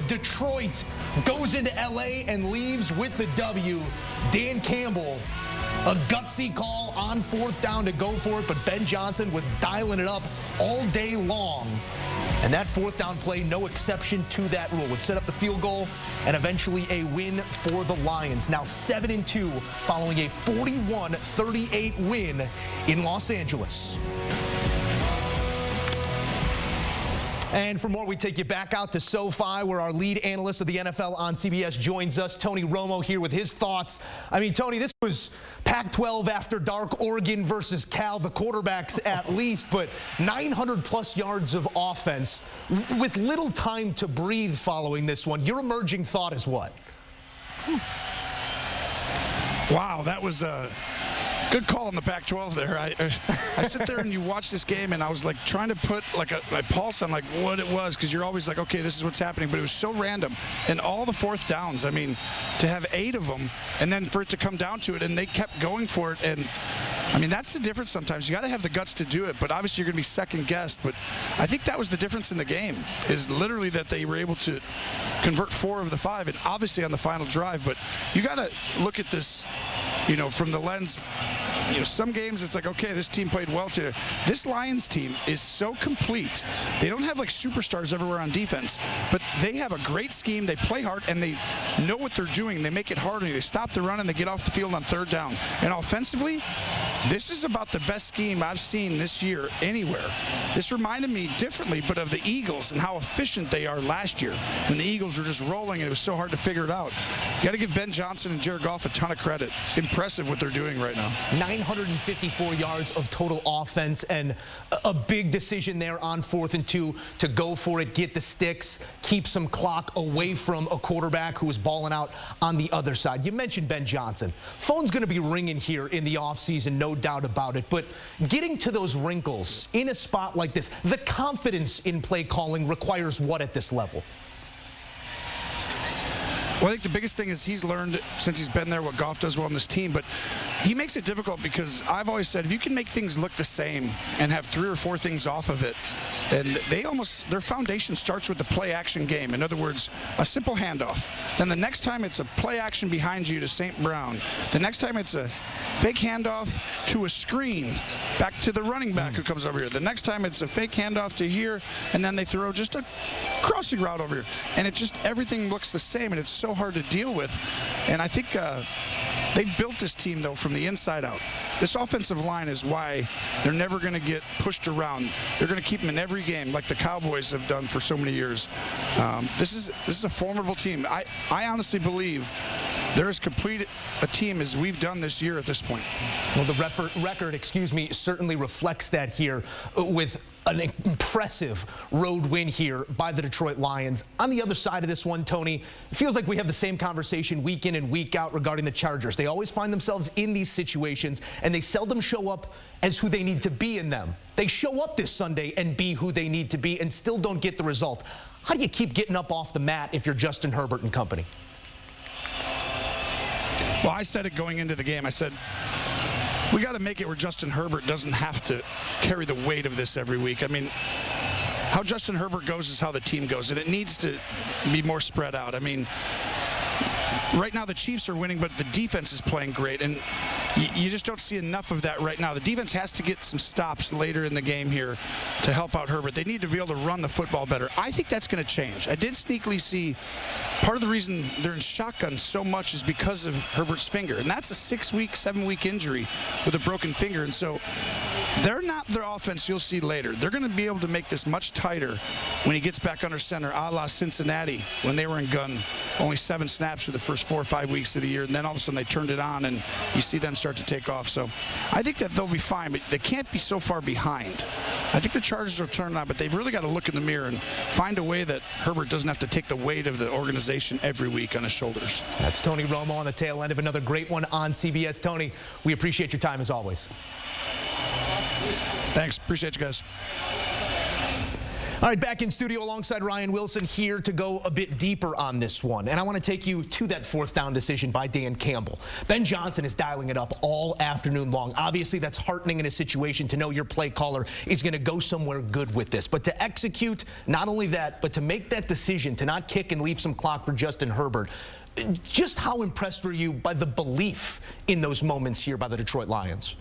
Detroit goes into L.A. and leaves with the W. Dan Campbell, a gutsy call on 4th down to go for it, but Ben Johnson was dialing it up all day long. And that 4th down play, no exception to that rule, would set up the field goal and eventually a win for the Lions. Now 7-2 following a 41-38 win in Los Angeles. And for more, we take you back out to SoFi, where our lead analyst of the NFL on CBS joins us, Tony Romo, here with his thoughts. I mean, Tony, this was Pac-12 after dark, Oregon versus Cal, the quarterbacks at least, but 900-plus yards of offense with little time to breathe following this one. Your emerging thought is what? Wow, that was a good call on the Pac-12 there. I sit there and you watch this game, and I was like trying to put like my pulse on like what it was, because you're always like, okay, this is what's happening, but it was so random. And all the 4th downs, I mean, to have 8 of them, and then for it to come down to it, and they kept going for it. And I mean, that's the difference sometimes. You got to have the guts to do it, but obviously you're going to be second-guessed. But I think that was the difference in the game, is literally that they were able to convert 4 of the 5, and obviously on the final drive. But you got to look at this, you know, from the lens. You know, some games it's like, okay, this team played well today. This Lions team is so complete. They don't have like superstars everywhere on defense, but they have a great scheme. They play hard, and they know what they're doing. They make it harder. They stop the run, and they get off the field on 3rd down. And offensively, this is about the best scheme I've seen this year anywhere. This reminded me differently, but of the Eagles and how efficient they are last year when the Eagles were just rolling and it was so hard to figure it out. You got to give Ben Johnson and Jared Goff a ton of credit. Impressive what they're doing right now. 954 yards of total offense, and a big decision there on 4th and 2 to go for it, get the sticks, keep some clock away from a quarterback who was balling out on the other side. You mentioned Ben Johnson. Phone's going to be ringing here in the offseason, no doubt about it, but getting to those wrinkles in a spot like this, the confidence in play calling requires what at this level? Well, I think the biggest thing is he's learned since he's been there what Goff does well on this team, but he makes it difficult because I've always said if you can make things look the same and have 3 or 4 things off of it, and their foundation starts with the play action game. In other words, a simple handoff. Then the next time it's a play action behind you to St. Brown. The next time it's a fake handoff to a screen back to the running back who comes over here. The next time it's a fake handoff to here, and then they throw just a crossing route over here. And it just, everything looks the same, and it's so hard to deal with. And I think they've built this team, though, from the inside out. This offensive line is why they're never going to get pushed around. They're going to keep them in every game like the Cowboys have done for so many years. This is a formidable team. I honestly believe they're as complete a team as we've done this year at this point. Well, the record, certainly reflects that here with an impressive road win here by the Detroit Lions. On the other side of this one, Tony, it feels like we have the same conversation week in and week out regarding the Chargers. They always find themselves in these situations, and they seldom show up as who they need to be in them. They show up this Sunday and be who they need to be and still don't get the result. How do you keep getting up off the mat if you're Justin Herbert and company? Well, I said it going into the game. I said, we got to make it where Justin Herbert doesn't have to carry the weight of this every week. I mean, how Justin Herbert goes is how the team goes, and it needs to be more spread out. I mean, right now the Chiefs are winning, but the defense is playing great, and you just don't see enough of that right now. The defense has to get some stops later in the game here to help out Herbert. They need to be able to run the football better. I think that's going to change. I did sneakily see part of the reason they're in shotgun so much is because of Herbert's finger, and that's a 6-week, 7-week injury with a broken finger, and so they're not their offense you'll see later. They're going to be able to make this much tighter when he gets back under center, a la Cincinnati when they were in gun, only 7 snaps for the first 4 or 5 weeks of the year, and then all of a sudden they turned it on, and you see them start to take off. So I think that they'll be fine, but they can't be so far behind. I think the Chargers will turn on, but they've really got to look in the mirror and find a way that Herbert doesn't have to take the weight of the organization every week on his shoulders. That's Tony Romo on the tail end of another great one on CBS. Tony, we appreciate your time as always. Thanks. Appreciate you guys. All right, back in studio alongside Ryan Wilson here to go a bit deeper on this one. And I want to take you to that fourth down decision by Dan Campbell. Ben Johnson is dialing it up all afternoon long. Obviously, that's heartening in a situation to know your play caller is going to go somewhere good with this. But to execute, not only that, but to make that decision to not kick and leave some clock for Justin Herbert, just how impressed were you by the belief in those moments here by the Detroit Lions?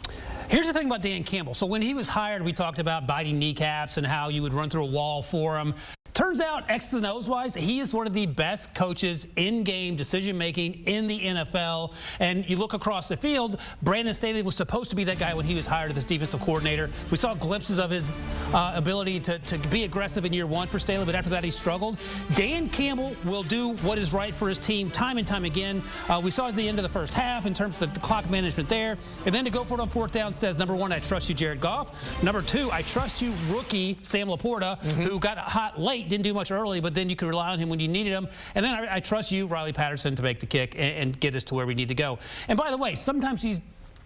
Here's the thing about Dan Campbell. So when he was hired, we talked about biting kneecaps and how you would run through a wall for him. Turns out, X's and O's wise, he is one of the best coaches in-game decision-making in the NFL. And you look across the field, Brandon Staley was supposed to be that guy when he was hired as defensive coordinator. We saw glimpses of his ability to be aggressive in year one for Staley, but after that he struggled. Dan Campbell will do what is right for his team time and time again. We saw at the end of the first half in terms of the clock management there. And then to go for it on fourth down says, number one, I trust you, Jared Goff. Number two, I trust you, rookie Sam Laporta, who got hot late, didn't do much early, but then you could rely on him when you needed him. And then I trust you, Riley Patterson, to make the kick and get us to where we need to go. And by the way, sometimes these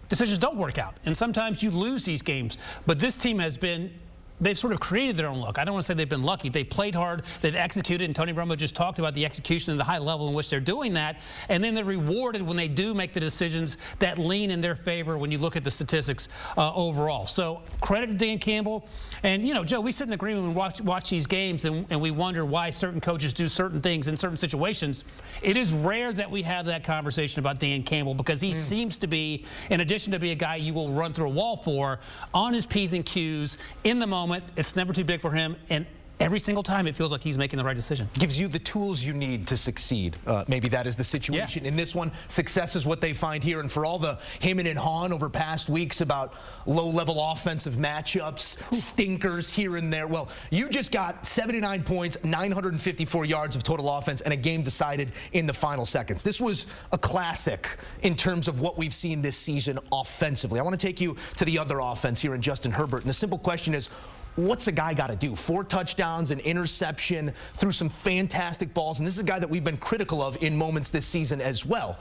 decisions don't work out, and sometimes you lose these games. But this team has been, they've sort of created their own luck. I don't want to say they've been lucky. They played hard. They've executed, and Tony Romo just talked about the execution and the high level in which they're doing that. And then they're rewarded when they do make the decisions that lean in their favor when you look at the statistics overall. So credit to Dan Campbell. And, you know, Joe, we sit in agreement and watch these games, and we wonder why certain coaches do certain things in certain situations. It is rare that we have that conversation about Dan Campbell because he seems to be, in addition to be a guy you will run through a wall for, on his P's and Q's in the moment. It's never too big for him, and every single time it feels like he's making the right decision. Gives you the tools you need to succeed. Maybe that is the situation. In this one, success is what they find here. And for all the hemming and hawing over past weeks about low-level offensive matchups, stinkers here and there, well, you just got 79 points, 954 yards of total offense, and a game decided in the final seconds. This was a classic in terms of what we've seen this season offensively. I want to take you to the other offense here in Justin Herbert. And the simple question is, what's a guy got to do? 4 touchdowns, an interception, threw some fantastic balls, and this is a guy that we've been critical of in moments this season as well.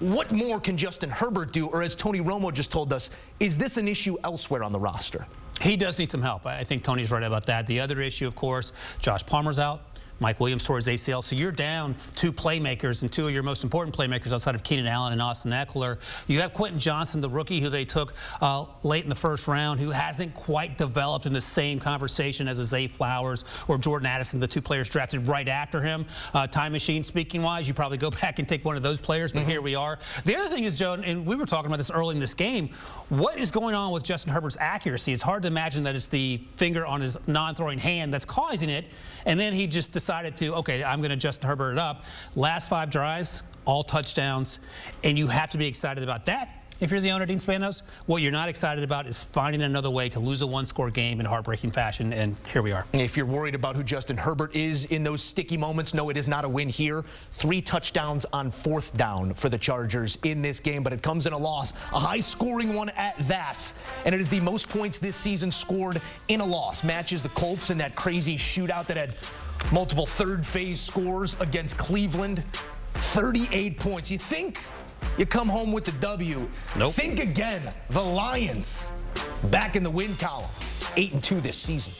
What more can Justin Herbert do, or as Tony Romo just told us, is this an issue elsewhere on the roster? He does need some help. I think Tony's right about that. The other issue, of course, Josh Palmer's out. Mike Williams tore his ACL. So you're down 2 playmakers, and 2 of your most important playmakers outside of Keenan Allen and Austin Eckler. You have Quentin Johnson, the rookie who they took late in the first round, who hasn't quite developed in the same conversation as a Zay Flowers or Jordan Addison, the 2 players drafted right after him. Time machine speaking-wise, you probably go back and take one of those players, but here we are. The other thing is, Joe, and we were talking about this early in this game, what is going on with Justin Herbert's accuracy? It's hard to imagine that it's the finger on his non-throwing hand that's causing it, and then he just decided to, okay, I'm going to Justin Herbert it up. Last 5 drives, all touchdowns, and you have to be excited about that. If you're the owner, Dean Spanos, what you're not excited about is finding another way to lose a 1-score game in heartbreaking fashion, and here we are. If you're worried about who Justin Herbert is in those sticky moments, no, it is not a win here. 3 touchdowns on 4th down for the Chargers in this game, but it comes in a loss, a high-scoring one at that, and it is the most points this season scored in a loss. Matches the Colts in that crazy shootout that had multiple third-phase scores against Cleveland. 38 points. You think you come home with the W? Nope. Think again. The Lions back in the win column. 8-2 this season.